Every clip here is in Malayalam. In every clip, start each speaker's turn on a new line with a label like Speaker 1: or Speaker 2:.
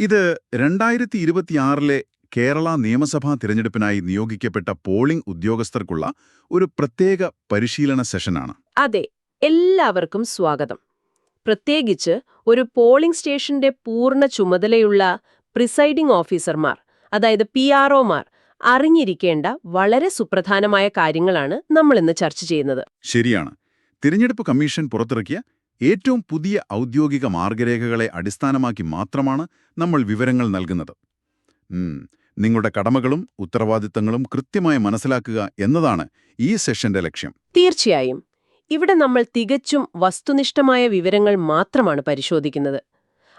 Speaker 1: ഇത് 2026 കേരള നിയമസഭാ തിരഞ്ഞെടുപ്പിനായി നിയോഗിക്കപ്പെട്ട പോളിംഗ് ഉദ്യോഗസ്ഥർക്കുള്ള ഒരു പ്രത്യേക പരിശീലന സെഷനാണ്.
Speaker 2: അതെ, എല്ലാവർക്കും സ്വാഗതം. പ്രത്യേകിച്ച് ഒരു പോളിംഗ് സ്റ്റേഷന്റെ പൂർണ്ണ ചുമതലയുള്ള പ്രിസൈഡിംഗ് ഓഫീസർമാർ, അതായത് PROമാർ, അറിഞ്ഞിരിക്കേണ്ട വളരെ സുപ്രധാനമായ കാര്യങ്ങളാണ് നമ്മളിന്ന് ചർച്ച ചെയ്യുന്നത്.
Speaker 1: ശരിയാണ്. തിരഞ്ഞെടുപ്പ് കമ്മീഷൻ പുറത്തിറക്കിയ ഏറ്റവും പുതിയ ഔദ്യോഗിക മാർഗരേഖകളെ അടിസ്ഥാനമാക്കി മാത്രമാണ് നമ്മൾ വിവരങ്ങൾ നൽകുന്നത്. നിങ്ങളുടെ കടമകളും ഉത്തരവാദിത്തങ്ങളും കൃത്യമായി മനസ്സിലാക്കുക എന്നതാണ് ഈ സെഷന്റെ ലക്ഷ്യം.
Speaker 2: തീർച്ചയായും. ഇവിടെ നമ്മൾ തികച്ചും വസ്തുനിഷ്ഠമായ വിവരങ്ങൾ മാത്രമാണ് പരിശോധിക്കുന്നത്.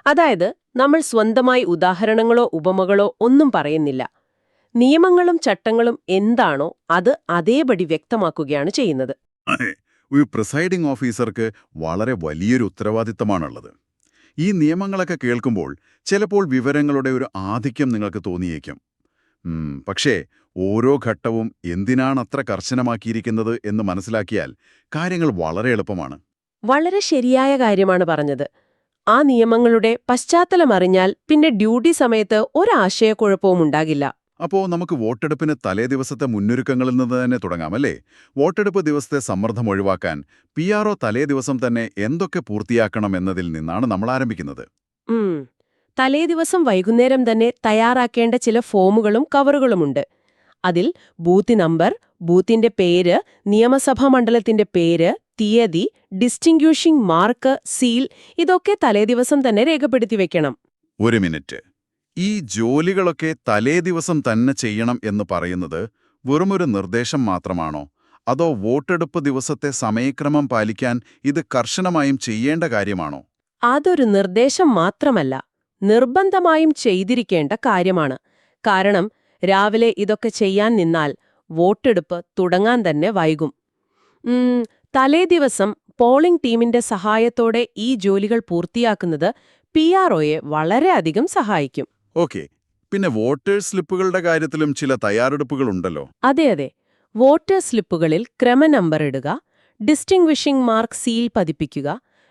Speaker 2: അതായത്, നമ്മൾ സ്വന്തമായി ഉദാഹരണങ്ങളോ ഉപമകളോ ഒന്നും പറയുന്നില്ല. നിയമങ്ങളും ചട്ടങ്ങളും എന്താണോ അത് അതേപടി വ്യക്തമാക്കുകയാണ് ചെയ്യുന്നത്.
Speaker 1: ഒരു പ്രിസൈഡിംഗ് ഓഫീസർക്ക് വളരെ വലിയൊരു ഉത്തരവാദിത്തമാണുള്ളത്. ഈ നിയമങ്ങളൊക്കെ കേൾക്കുമ്പോൾ ചിലപ്പോൾ വിവരങ്ങളുടെ ഒരു ആധിക്യം നിങ്ങൾക്ക് തോന്നിയേക്കും. പക്ഷേ ഓരോ ഘട്ടവും എന്തിനാണത്ര കർശനമാക്കിയിരിക്കുന്നത് എന്ന് മനസ്സിലാക്കിയാൽ കാര്യങ്ങൾ വളരെ എളുപ്പമാണ്.
Speaker 2: വളരെ ശരിയായ കാര്യമാണ് പറഞ്ഞത്. ആ നിയമങ്ങളുടെ പശ്ചാത്തലമറിഞ്ഞാൽ പിന്നെ ഡ്യൂട്ടി സമയത്ത് ഒരാശയക്കുഴപ്പവും ഉണ്ടാകില്ല.
Speaker 1: അപ്പോൾ നമുക്ക് വോട്ടെടുപ്പിന് തലേ ദിവസത്തെ മുന്നൊരുക്കങ്ങളിൽ നിന്ന് തന്നെ തുടങ്ങാം, അല്ലേ? വോട്ടെടുപ്പ് ദിവസത്തെ സമ്മർദ്ദം ഒഴിവാക്കാൻ PRO തലേ ദിവസം തന്നെ എന്തൊക്കെ പൂർത്തിയാക്കണം എന്നതിൽ നിന്നാണ് നമ്മൾ ആരംഭിക്കുന്നത്.
Speaker 2: തലേ ദിവസം വൈകുന്നേരം തന്നെ തയ്യാറാക്കേണ്ട ചില ഫോമുകളും കവറുകളുമുണ്ട്. അതിൽ ബൂത്ത് നമ്പർ, ബൂത്തിന്റെ പേര്, നിയമസഭാ മണ്ഡലത്തിന്റെ പേര്, തീയതി, ഡിസ്റ്റിങ്ക്യൂഷിംഗ് മാർക്ക്, സീൽ ഇതൊക്കെ തലേദിവസം തന്നെ രേഖപ്പെടുത്തി വെക്കണം.
Speaker 1: ഒരു മിനിറ്റ്, ഈ ജോലികളൊക്കെ തലേ ദിവസം തന്നെ ചെയ്യണം എന്ന് പറയുന്നത് വെറുമൊരു നിർദ്ദേശം മാത്രമാണോ? അതോ വോട്ടെടുപ്പ് ദിവസത്തെ സമയക്രമം പാലിക്കാൻ ഇത് കർശനമായും ചെയ്യേണ്ട കാര്യമാണോ?
Speaker 2: അതൊരു നിർദ്ദേശം മാത്രമല്ല, നിർബന്ധമായും ചെയ്തിരിക്കേണ്ട കാര്യമാണ്. കാരണം രാവിലെ ഇതൊക്കെ ചെയ്യാൻ നിന്നാൽ വോട്ടെടുപ്പ് തുടങ്ങാൻ തന്നെ വൈകും. തലേ ദിവസം പോളിംഗ് ടീമിന്റെ സഹായത്തോടെ ഈ ജോലികൾ പൂർത്തിയാക്കുന്നത് PROയെ വളരെയധികം സഹായിക്കും.
Speaker 1: ഓക്കെ, പിന്നെ വോട്ടേഴ്സ് സ്ലിപ്പുകളുടെ കാര്യത്തിലും ചില തയ്യാറെടുപ്പുകളുണ്ടല്ലോ.
Speaker 2: അതെ, വോട്ടേഴ്സ് സ്ലിപ്പുകളിൽ ക്രമനമ്പർ ഇടുക, ഡിസ്റ്റിങ്വിഷിംഗ് മാർക്ക് സീൽ പതിപ്പിക്കുക,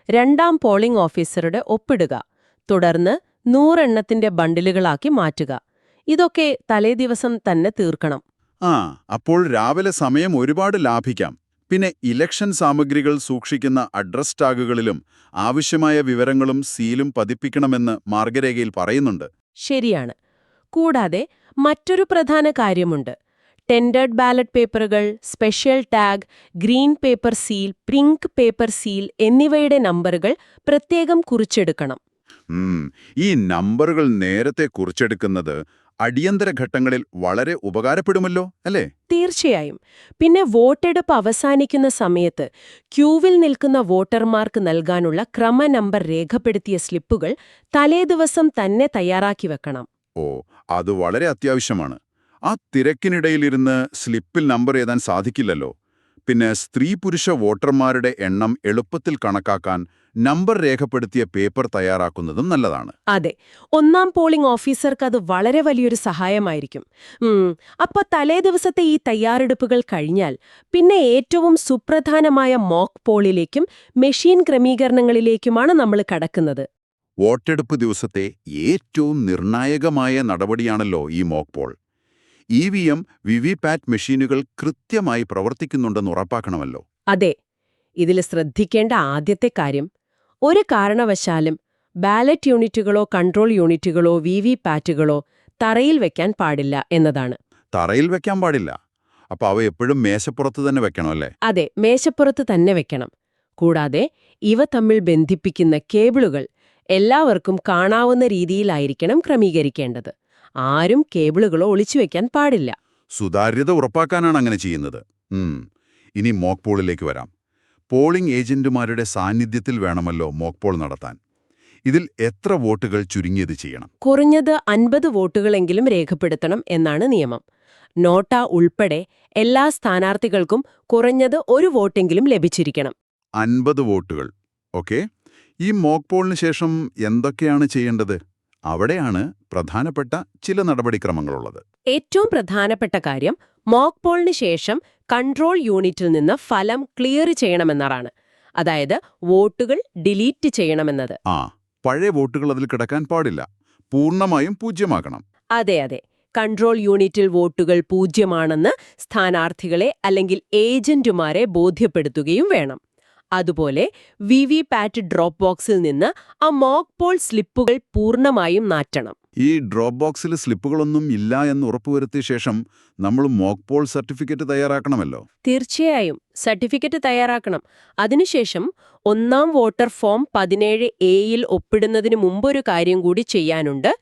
Speaker 2: രണ്ടാം പോളിംഗ് ഓഫീസറുടെ ഒപ്പിടുക, തുടർന്ന് 100 എണ്ണത്തിന്റെ ബണ്ടിലുകളാക്കി മാറ്റുക. ഇതൊക്കെ തലേദിവസം തന്നെ തീർക്കണം.
Speaker 1: അപ്പോൾ രാവിലെ സമയം ഒരുപാട് ലാഭിക്കാം. പിന്നെ ഇലക്ഷൻ സാമഗ്രികൾ സൂക്ഷിക്കുന്ന അഡ്രസ് ടാഗുകളിലും ആവശ്യമായ വിവരങ്ങളും സീലും പതിപ്പിക്കണമെന്ന് മാർഗരേഖയിൽ പറയുന്നുണ്ട്.
Speaker 2: ശരിയാണ്. കൂടാതെ മറ്റൊരു പ്രധാന കാര്യമുണ്ട്. ടെൻഡേർഡ് ബാലറ്റ് പേപ്പറുകൾ, special tag, green paper seal, pink paper seal എന്നിവയുടെ നമ്പറുകൾ പ്രത്യേകം കുറിച്ചെടുക്കണം.
Speaker 1: ഈ നമ്പറുകൾ നേരത്തെ കുറിച്ചെടുക്കുന്നത് അടിയന്തര ഘട്ടങ്ങളിൽ വളരെ ഉപകാരപ്പെടുമല്ലോ, അല്ലേ?
Speaker 2: തീർച്ചയായും. പിന്നെ വോട്ടെടുപ്പ് അവസാനിക്കുന്ന സമയത്ത് ക്യൂവിൽ നിൽക്കുന്ന വോട്ടർമാർക്ക് നൽകാനുള്ള ക്രമനമ്പർ രേഖപ്പെടുത്തിയ സ്ലിപ്പുകൾ തലേദിവസം തന്നെ തയ്യാറാക്കി വെക്കണം.
Speaker 1: അത് വളരെ അത്യാവശ്യമാണ്. ആ തിരക്കിനിടയിലിരുന്ന് സ്ലിപ്പിൽ നമ്പർ എഴുതാൻ സാധിക്കില്ലല്ലോ. പിന്നെ സ്ത്രീ പുരുഷ വോട്ടർമാരുടെ എണ്ണം എളുപ്പത്തിൽ കണക്കാക്കാൻ നമ്പർ രേഖപ്പെടുത്തിയ പേപ്പർ തയ്യാറാക്കുന്നതും നല്ലതാണ്.
Speaker 2: അതെ, ഒന്നാം പോളിംഗ് ഓഫീസർക്ക് അത് വളരെ വലിയൊരു സഹായമായിരിക്കും. അപ്പോൾ തലേ ദിവസത്തെ ഈ തയ്യാറെടുപ്പുകൾ കഴിഞ്ഞാൽ പിന്നെ ഏറ്റവും സുപ്രധാനമായ മോക്ക് പോളിലേക്കും മെഷീൻ ക്രമീകരണങ്ങളിലേക്കുമാണ് നമ്മൾ കടക്കുന്നത്.
Speaker 1: വോട്ടെടുപ്പ് ദിവസത്തെ ഏറ്റവും നിർണായകമായ നടപടിയാണല്ലോ ഈ മോക്ക് പോൾ. EVM, VVPAT മെഷീനുകൾ കൃത്യമായി പ്രവർത്തിക്കുന്നുണ്ടെന്ന് ഉറപ്പാക്കണമല്ലോ.
Speaker 2: അതെ, ഇതിൽ ശ്രദ്ധിക്കേണ്ട ആദ്യത്തെ കാര്യം, ഒരു കാരണവശാലും ബാലറ്റ് യൂണിറ്റുകളോ കൺട്രോൾ യൂണിറ്റുകളോ VVPATകളോ തറയിൽ വെക്കാൻ പാടില്ല എന്നതാണ്.
Speaker 1: തറയിൽ വെക്കാൻ പാടില്ല? അപ്പോൾ അവ എപ്പോഴും മേശപ്പുറത്ത് തന്നെ വെക്കണമല്ലേ?
Speaker 2: അതെ, മേശപ്പുറത്ത് തന്നെ വെക്കണം. കൂടാതെ ഇവ തമ്മിൽ ബന്ധിപ്പിക്കുന്ന കേബിളുകൾ എല്ലാവർക്കും കാണാവുന്ന രീതിയിലായിരിക്കണം ക്രമീകരിക്കേണ്ടത്. ആരും കേബിളുകളോ ഒളിച്ചുവെക്കാൻ പാടില്ല.
Speaker 1: സുതാര്യത ഉറപ്പാക്കാനാണ് അങ്ങനെ ചെയ്യുന്നത്. ഇനി മോക്ക് പോളിലേക്ക് വരാം. പോളിംഗ് ഏജന്റുമാരുടെ സാന്നിധ്യത്തിൽ വേണമല്ലോ മോക്ക് പോൾ നടത്താൻ. ഇതിൽ എത്ര വോട്ടുകൾ ചുരുങ്ങിയത് ചെയ്യണം?
Speaker 2: കുറഞ്ഞത് 50 വോട്ടുകളെങ്കിലും രേഖപ്പെടുത്തണം എന്നാണ് നിയമം. നോട്ട ഉൾപ്പെടെ എല്ലാ സ്ഥാനാർത്ഥികൾക്കും കുറഞ്ഞത് 1 വോട്ടെങ്കിലും ലഭിച്ചിരിക്കണം.
Speaker 1: 50 വോട്ടുകൾ. ഓക്കെ. ഈ മോക്ക് പോളിന് ശേഷം എന്തൊക്കെയാണ് ചെയ്യേണ്ടത്? അവിടെയാണ് പ്രധാനപ്പെട്ട ചില നടപടിക്രമങ്ങളുള്ളത്.
Speaker 2: ഏറ്റവും പ്രധാനപ്പെട്ട കാര്യം മോക്ക് പോളിന് ശേഷം കൺട്രോൾ യൂണിറ്റിൽ നിന്ന് ഫലം ക്ലിയർ ചെയ്യണമെന്നതാണ്. അതായത് വോട്ടുകൾ ഡിലീറ്റ് ചെയ്യണമെന്നത്.
Speaker 1: പഴയ വോട്ടുകൾ അതിൽ കിടക്കാൻ പാടില്ല. പൂർണ്ണമായും പൂജ്യമാക്കണം.
Speaker 2: അതെ അതെ. കൺട്രോൾ യൂണിറ്റിൽ വോട്ടുകൾ 0 സ്ഥാനാർത്ഥികളെ അല്ലെങ്കിൽ ഏജന്റുമാരെ ബോധ്യപ്പെടുത്തുകയും വേണം. അതുപോലെ വിവിപാറ്റ് ഡ്രോപ്പ് ബോക്സിൽ നിന്ന് ആ മോക്ക് പോൾ സ്ലിപ്പുകൾ പൂർണ്ണമായും മാറ്റണം.
Speaker 1: ഈ ഡ്രോപ്പ് ബോക്സിൽ സ്ലിപ്പുകളൊന്നും ഇല്ല എന്ന് ഉറപ്പുവരുത്തിയ ശേഷം നമ്മൾ മോക്ക് പോൾ സർട്ടിഫിക്കറ്റ് തയ്യാറാക്കണമല്ലോ.
Speaker 2: തീർച്ചയായും സർട്ടിഫിക്കറ്റ് തയ്യാറാക്കണം. അതിനുശേഷം ഒന്നാം വോട്ടർ ഫോം 17A ഒപ്പിടുന്നതിന് മുമ്പൊരു കാര്യം കൂടി ചെയ്യാനുണ്ട്.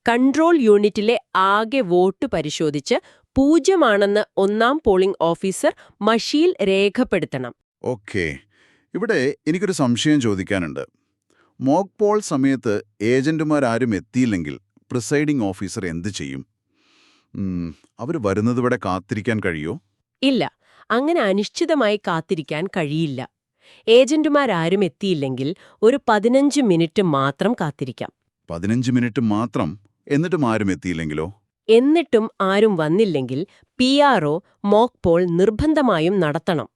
Speaker 2: കൺട്രോൾ യൂണിറ്റിലെ ആകെ വോട്ട് പരിശോധിച്ച് 0 ഒന്നാം പോളിംഗ് ഓഫീസർ മഷിയിൽ രേഖപ്പെടുത്തണം.
Speaker 1: ഓക്കേ, ഇവിടെ എനിക്കൊരു സംശയം ചോദിക്കാനുണ്ട്. മോക്ക് പോൾ സമയത്ത് ഏജന്റുമാരാരും എത്തിയില്ലെങ്കിൽ പ്രിസൈഡിംഗ് ഓഫീസർ എന്ത് ചെയ്യും? അവർ വരുന്നതിവിടെ കാത്തിരിക്കാൻ കഴിയോ?
Speaker 2: ഇല്ല, അങ്ങനെ അനിശ്ചിതമായി കാത്തിരിക്കാൻ കഴിയില്ല. ഏജന്റുമാരാരും എത്തിയില്ലെങ്കിൽ ഒരു 15 മിനിറ്റ് മാത്രം കാത്തിരിക്കാം.
Speaker 1: 15 മിനിറ്റ് മാത്രം? എന്നിട്ടും ആരും എത്തിയില്ലെങ്കിലോ?
Speaker 2: എന്നിട്ടും ആരും വന്നില്ലെങ്കിൽ PRO മോക്ക് പോൾ നിർബന്ധമായും നടത്തണം.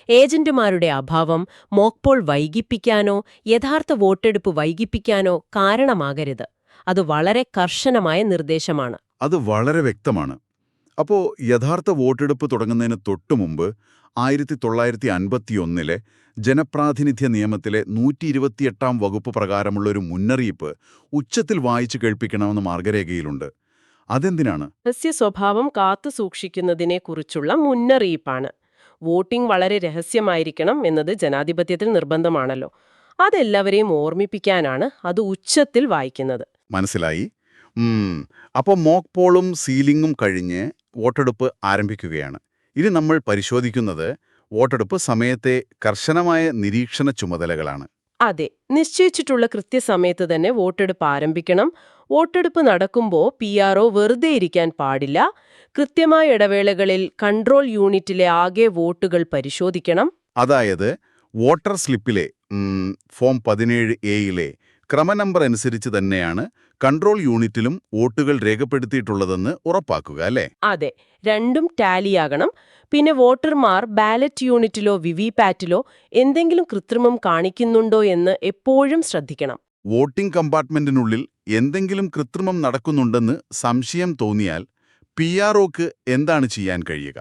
Speaker 2: ഏജന്റുമാരുടെ അഭാവം മോക്ക് പോൾ വൈകിപ്പിക്കാനോ യഥാർത്ഥ വോട്ടെടുപ്പ് വൈകിപ്പിക്കാനോ കാരണമാകരുത്. അത് വളരെ കർശനമായ നിർദ്ദേശമാണ്.
Speaker 1: അത് വളരെ വ്യക്തമാണ്. അപ്പോ യഥാർത്ഥ വോട്ടെടുപ്പ് തുടങ്ങുന്നതിന് തൊട്ടുമുമ്പ് 1951 ജനപ്രാതിനിധ്യ നിയമത്തിലെ 128 വകുപ്പ് പ്രകാരമുള്ള ഒരു മുന്നറിയിപ്പ് ഉച്ചത്തിൽ വായിച്ചു കേൾപ്പിക്കണമെന്ന് മാർഗരേഖയിലുണ്ട്. അതെന്തിനാണ്?
Speaker 2: രഹസ്യ സ്വഭാവം കാത്തുസൂക്ഷിക്കുന്നതിനെക്കുറിച്ചുള്ള മുന്നറിയിപ്പാണ്. വോട്ടിംഗ് വളരെ രഹസ്യമായിരിക്കണം എന്നത് ജനാധിപത്യത്തിൽ നിർബന്ധമാണല്ലോ. അതെല്ലാവരെയും ഓർമ്മിപ്പിക്കാനാണ് അത് ഉച്ചത്തിൽ വായിക്കുന്നത്.
Speaker 1: മനസ്സിലായി. അപ്പോൾ മോക്ക് പോളും സീലിംഗും കഴിഞ്ഞ് വോട്ടെടുപ്പ് ആരംഭിക്കുകയാണ്. ഇനി നമ്മൾ പരിശോധിക്കുന്നത് വോട്ടെടുപ്പ് സമയത്തെ കർശനമായ നിരീക്ഷണ ചുമതലകളാണ്.
Speaker 2: അതെ, നിശ്ചയിച്ചിട്ടുള്ള കൃത്യസമയത്ത് തന്നെ വോട്ടെടുപ്പ് ആരംഭിക്കണം. വോട്ടെടുപ്പ് നടക്കുമ്പോൾ PRO വെറുതെ ഇരിക്കാൻ പാടില്ല. കൃത്യമായ ഇടവേളകളിൽ കൺട്രോൾ യൂണിറ്റിലെ ആകെ വോട്ടുകൾ പരിശോധിക്കണം.
Speaker 1: അതായത് വോട്ടർ സ്ലിപ്പിലെ ഫോം 17A ക്രമനമ്പർ അനുസരിച്ച് തന്നെയാണ് കൺട്രോൾ യൂണിറ്റിലും വോട്ടുകൾ രേഖപ്പെടുത്തിയിട്ടുള്ളതെന്ന് ഉറപ്പാക്കുക, അല്ലേ?
Speaker 2: അതെ, രണ്ടും ടാലിയാകണം. പിന്നെ വോട്ടർമാർ ബാലറ്റ് യൂണിറ്റിലോ വിവിപാറ്റിലോ എന്തെങ്കിലും കൃത്രിമം കാണിക്കുന്നുണ്ടോ എന്ന് എപ്പോഴും ശ്രദ്ധിക്കണം.
Speaker 1: വോട്ടിംഗ് കമ്പാർട്ട്മെന്റിനുള്ളിൽ എന്തെങ്കിലും കൃത്രിമം നടക്കുന്നുണ്ടെന്ന് സംശയം തോന്നിയാൽ PROക്ക് എന്താണ് ചെയ്യാൻ കഴിയുക?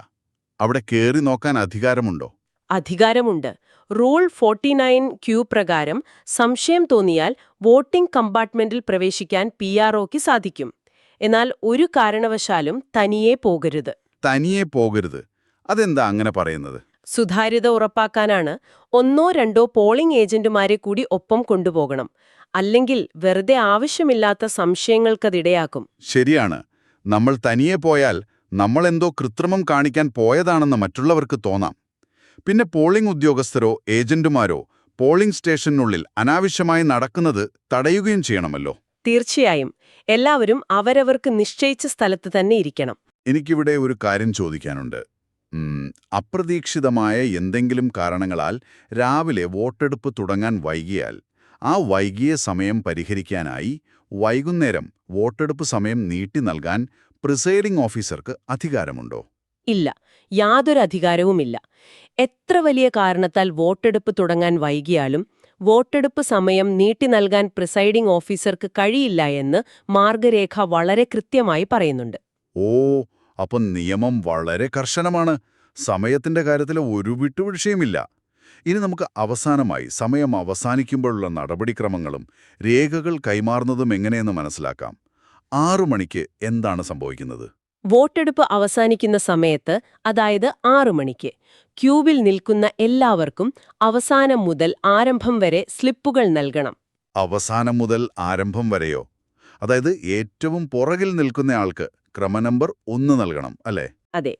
Speaker 1: അവിടെ കയറി നോക്കാൻ അധികാരമുണ്ടോ?
Speaker 2: അധികാരമുണ്ട്. റൂൾ 49Q പ്രകാരം സംശയം തോന്നിയാൽ വോട്ടിംഗ് കമ്പാർട്ട്മെന്റിൽ പ്രവേശിക്കാൻ PROക്ക് സാധിക്കും. എന്നാൽ ഒരു കാരണവശാലും തനിയെ പോകരുത്.
Speaker 1: തനിയെ പോകരുത്? അതെന്താ അങ്ങനെ പറയുന്നത്?
Speaker 2: സുതാര്യത ഉറപ്പാക്കാനാണ്. 1-2 പോളിംഗ് ഏജന്റുമാരെ കൂടി ഒപ്പം കൊണ്ടുപോകണം. അല്ലെങ്കിൽ വെറുതെ ആവശ്യമില്ലാത്ത സംശയങ്ങൾക്കതിടയാക്കും.
Speaker 1: ശരിയാണ്. നമ്മൾ തനിയെ പോയാൽ നമ്മളെന്തോ കൃത്രിമം കാണിക്കാൻ പോയതാണെന്ന് മറ്റുള്ളവർക്ക് തോന്നാം. പിന്നെ പോളിംഗ് ഉദ്യോഗസ്ഥരോ ഏജന്റുമാരോ പോളിംഗ് സ്റ്റേഷനുള്ളിൽ അനാവശ്യമായി നടക്കുന്നത് തടയുകയും ചെയ്യണമല്ലോ.
Speaker 2: തീർച്ചയായും. എല്ലാവരും അവരവർക്ക് നിശ്ചയിച്ച സ്ഥലത്ത് തന്നെ ഇരിക്കണം.
Speaker 1: എനിക്കിവിടെ ഒരു കാര്യം ചോദിക്കാനുണ്ട്. അപ്രതീക്ഷിതമായ എന്തെങ്കിലും കാരണങ്ങളാൽ രാവിലെ വോട്ടെടുപ്പ് തുടങ്ങാൻ വൈകിയാൽ ആ വൈകിയ സമയം പരിഹരിക്കാനായി വൈകുന്നേരം വോട്ടെടുപ്പ് സമയം നീട്ടി നൽകാൻ പ്രിസൈഡിംഗ് ഓഫീസർക്ക് അധികാരമുണ്ടോ?
Speaker 2: ഇല്ല, യാതൊരു അധികാരവുമില്ല. എത്ര വലിയ കാരണത്താൽ വോട്ടെടുപ്പ് തുടങ്ങാൻ വൈകിയാലും വോട്ടെടുപ്പ് സമയം നീട്ടി നൽകാൻ പ്രിസൈഡിംഗ് ഓഫീസർക്ക് കഴിയില്ല എന്ന് മാർഗരേഖ വളരെ കൃത്യമായി പറയുന്നുണ്ട്.
Speaker 1: ഓ, അപ്പം നിയമം വളരെ കർശനമാണ്. സമയത്തിന്റെ കാര്യത്തിൽ ഒരു വിട്ടുവീഴ്ചയുമില്ല. ഇനി നമുക്ക് അവസാനമായി സമയം അവസാനിക്കുമ്പോഴുള്ള നടപടിക്രമങ്ങളും രേഖകൾ കൈമാറുന്നതും എങ്ങനെയെന്ന് മനസ്സിലാക്കാം. 6 മണിക്ക് എന്താണ് സംഭവിക്കുന്നത്?
Speaker 2: വോട്ടെടുപ്പ് അവസാനിക്കുന്ന സമയത്ത്, അതായത് 6 മണിക്ക്, ക്യൂവിൽ നിൽക്കുന്ന എല്ലാവർക്കും അവസാനം മുതൽ ആരംഭം വരെ സ്ലിപ്പുകൾ നൽകണം.
Speaker 1: അവസാനം മുതൽ ആരംഭം വരെയോ? അതായത് ഏറ്റവും പുറകിൽ നിൽക്കുന്ന ആൾക്ക് ക്രമനമ്പർ 1 നൽകണം, അല്ലേ?
Speaker 2: അതെ,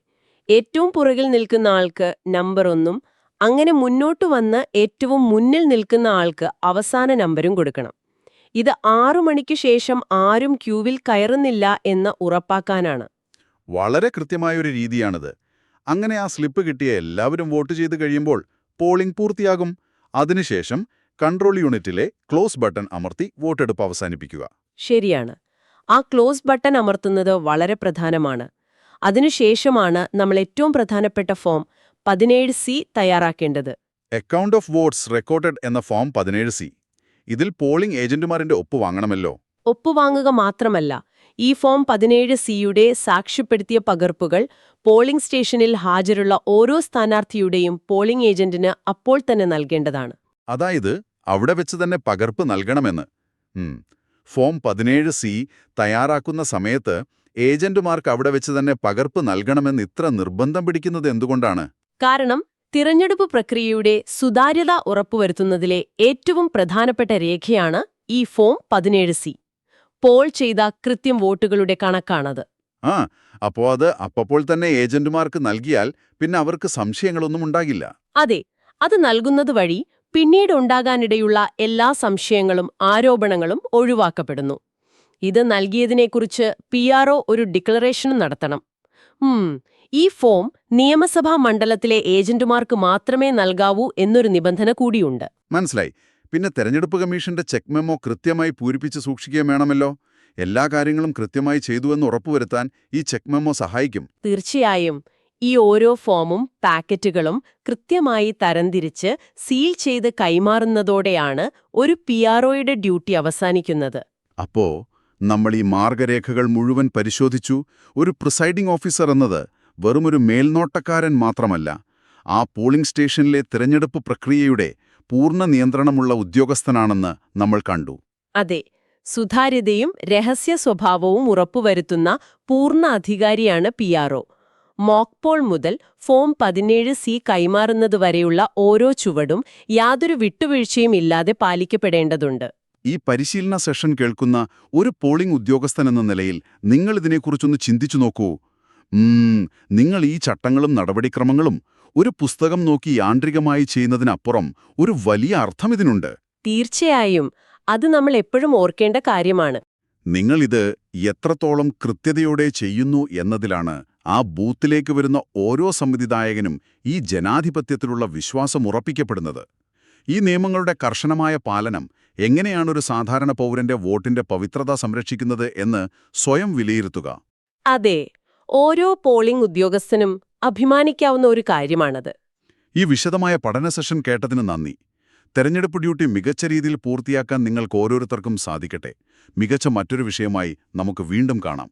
Speaker 2: ഏറ്റവും പുറകിൽ നിൽക്കുന്ന ആൾക്ക് നമ്പർ 1ഉം അങ്ങനെ മുന്നോട്ട് വന്ന് ഏറ്റവും മുന്നിൽ നിൽക്കുന്ന ആൾക്ക് അവസാന നമ്പരും കൊടുക്കണം. ഇത് 6 മണിക്ക് ശേഷം ആരും ക്യൂവിൽ കയറുന്നില്ല എന്ന് ഉറപ്പാക്കാനാണ്.
Speaker 1: വളരെ കൃത്യമായൊരു രീതിയാണിത്. അങ്ങനെ ആ സ്ലിപ്പ് കിട്ടിയ എല്ലാവരും വോട്ട് ചെയ്ത് കഴിയുമ്പോൾ പോളിംഗ് പൂർത്തിയാകും. അതിനുശേഷം കൺട്രോൾ യൂണിറ്റിലെ ക്ലോസ് ബട്ടൺ അമർത്തി വോട്ടെടുപ്പ് അവസാനിപ്പിക്കുക.
Speaker 2: ശരിയാണ്. ആ ക്ലോസ് ബട്ടൺ അമർത്തുന്നത് വളരെ പ്രധാനമാണ്. അതിനുശേഷമാണ് നമ്മൾ ഏറ്റവും പ്രധാനപ്പെട്ട ഫോം 17C തയ്യാറാക്കേണ്ടത്.
Speaker 1: അക്കൗണ്ട് ഓഫ് വോട്ട്സ് റെക്കോർഡഡ് എന്ന ഫോം 17C. ഇതിൽ പോളിംഗ് ഏജന്റുമാരുടെ ഒപ്പ് വാങ്ങണമല്ലോ.
Speaker 2: ഒപ്പുവാങ്ങുക മാത്രമല്ല, ഈ ഫോം 17C-യുടെ സാക്ഷ്യപ്പെടുത്തിയ പകർപ്പുകൾ പോളിംഗ് സ്റ്റേഷനിൽ ഹാജരുള്ള ഓരോ സ്ഥാനാർത്ഥിയുടെയും പോളിംഗ് ഏജന്റിന് അപ്പോൾ തന്നെ നൽകേണ്ടതാണ്.
Speaker 1: അതായത് അവിടെ വെച്ച് തന്നെ പകർപ്പ് നൽകണമെന്ന്. ഫോം 17C തയ്യാറാക്കുന്ന സമയത്ത് ഏജന്റുമാർക്ക് അവിടെ വെച്ച് തന്നെ പകർപ്പ് നൽകണമെന്ന് ഇത്ര നിർബന്ധം പിടിക്കുന്നത് എന്തുകൊണ്ടാണ്?
Speaker 2: കാരണം തിരഞ്ഞെടുപ്പ് പ്രക്രിയയുടെ സുതാര്യത ഉറപ്പുവരുത്തുന്നതിലെ ഏറ്റവും പ്രധാനപ്പെട്ട രേഖയാണ് ഈ ഫോം 17C. പോൾ ചെയ്ത കൃത്യം വോട്ടുകളുടെ കണക്കാണത്.
Speaker 1: അപ്പോ അത് അപ്പോൾ തന്നെ ഏജന്റുമാർക്ക് നൽകിയാൽ പിന്നെ അവർക്ക് സംശയങ്ങളൊന്നും ഉണ്ടാകില്ല.
Speaker 2: അതെ, അത് നൽകുന്നത് വഴി പിന്നീട് ഉണ്ടാകാനിടയുള്ള എല്ലാ സംശയങ്ങളും ആരോപണങ്ങളും ഒഴിവാക്കപ്പെടുന്നു. ഇത് നൽകിയതിനെക്കുറിച്ച് PRO ഒരു ഡിക്ലറേഷനും നടത്തണം. ഈ ഫോം നിയമസഭാ മണ്ഡലത്തിലെ ഏജന്റുമാർക്ക് മാത്രമേ നൽകാവൂ എന്നൊരു നിബന്ധന കൂടിയുണ്ട്.
Speaker 1: മനസ്സിലായി. പിന്നെ തെരഞ്ഞെടുപ്പ് കമ്മീഷന്റെ ചെക്ക് മെമ്മോ കൃത്യമായി പൂരിപ്പിച്ച് സൂക്ഷിക്കുകയും വേണമല്ലോ. എല്ലാ കാര്യങ്ങളും കൃത്യമായി ചെയ്തുവെന്ന് ഉറപ്പുവരുത്താൻ ഈ ചെക്ക് മെമ്മോ സഹായിക്കും.
Speaker 2: തീർച്ചയായും. ഈ ഓരോ ഫോമും പാക്കറ്റുകളും കൃത്യമായി തരംതിരിച്ച് സീൽ ചെയ്ത് കൈമാറുന്നതോടെയാണ് ഒരു PROയുടെ ഡ്യൂട്ടി അവസാനിക്കുന്നത്.
Speaker 1: അപ്പോ നമ്മൾ ഈ മാർഗരേഖകൾ മുഴുവൻ പരിശോധിച്ചു. ഒരു പ്രിസൈഡിംഗ് ഓഫീസർ എന്നത് വെറുമൊരു മേൽനോട്ടക്കാരൻ മാത്രമല്ല, ആ പോളിംഗ് സ്റ്റേഷനിലെ തിരഞ്ഞെടുപ്പ് പ്രക്രിയയുടെ പൂർണ്ണ നിയന്ത്രണമുള്ള ഉദ്യോഗസ്ഥനാണെന്ന് നമ്മൾ കണ്ടു.
Speaker 2: അതെ, സുതാര്യതയും രഹസ്യ സ്വഭാവവും ഉറപ്പുവരുത്തുന്ന പൂർണ്ണ അധികാരിയാണ് PRO. മോക്ക് പോൾ മുതൽ ഫോം 17C കൈമാറുന്നതുവരെയുള്ള ഓരോ ചുവടും യാതൊരു വിട്ടുവീഴ്ചയും ഇല്ലാതെ പാലിക്കപ്പെടേണ്ടതുണ്ട്.
Speaker 1: ഈ പരിശീലന സെഷൻ കേൾക്കുന്ന ഒരു പോളിംഗ് ഉദ്യോഗസ്ഥനെന്ന നിലയിൽ നിങ്ങൾ ഇതിനെക്കുറിച്ചൊന്ന് ചിന്തിച്ചു നോക്കൂ. നിങ്ങൾ ഈ ചട്ടങ്ങളും നടപടിക്രമങ്ങളും ഒരു പുസ്തകം നോക്കി യാന്ത്രികമായി ചെയ്യുന്നതിനപ്പുറം ഒരു വലിയ അർത്ഥം ഇതിനുണ്ട്.
Speaker 2: തീർച്ചയായും. അത് നമ്മൾ എപ്പോഴും ഓർക്കേണ്ട കാര്യമാണ്.
Speaker 1: നിങ്ങളിത് എത്രത്തോളം കൃത്യതയോടെ ചെയ്യുന്നു എന്നതിലാണ് ആ ബൂത്തിലേക്ക് വരുന്ന ഓരോ സമ്മതിദായകനും ഈ ജനാധിപത്യത്തിലുള്ള വിശ്വാസം ഉറപ്പിക്കപ്പെടുന്നത്. ഈ നിയമങ്ങളുടെ കർശനമായ പാലനം എങ്ങനെയാണൊരു സാധാരണ പൗരന്റെ വോട്ടിന്റെ പവിത്രത സംരക്ഷിക്കുന്നത് എന്ന് സ്വയം വിലയിരുത്തുക.
Speaker 2: അതെ, ഓരോ പോളിംഗ് ഉദ്യോഗസ്ഥനും അഭിമാനിക്കാവുന്ന ഒരു കാര്യമാണത്.
Speaker 1: ഈ വിശദമായ പഠന സെഷൻ കേട്ടതിന് നന്ദി. തെരഞ്ഞെടുപ്പ് ഡ്യൂട്ടി മികച്ച രീതിയിൽ പൂർത്തിയാക്കാൻ നിങ്ങൾക്ക് ഓരോരുത്തർക്കും സാധിക്കട്ടെ. മികച്ച മറ്റൊരു വിഷയമായി നമുക്ക് വീണ്ടും കാണാം.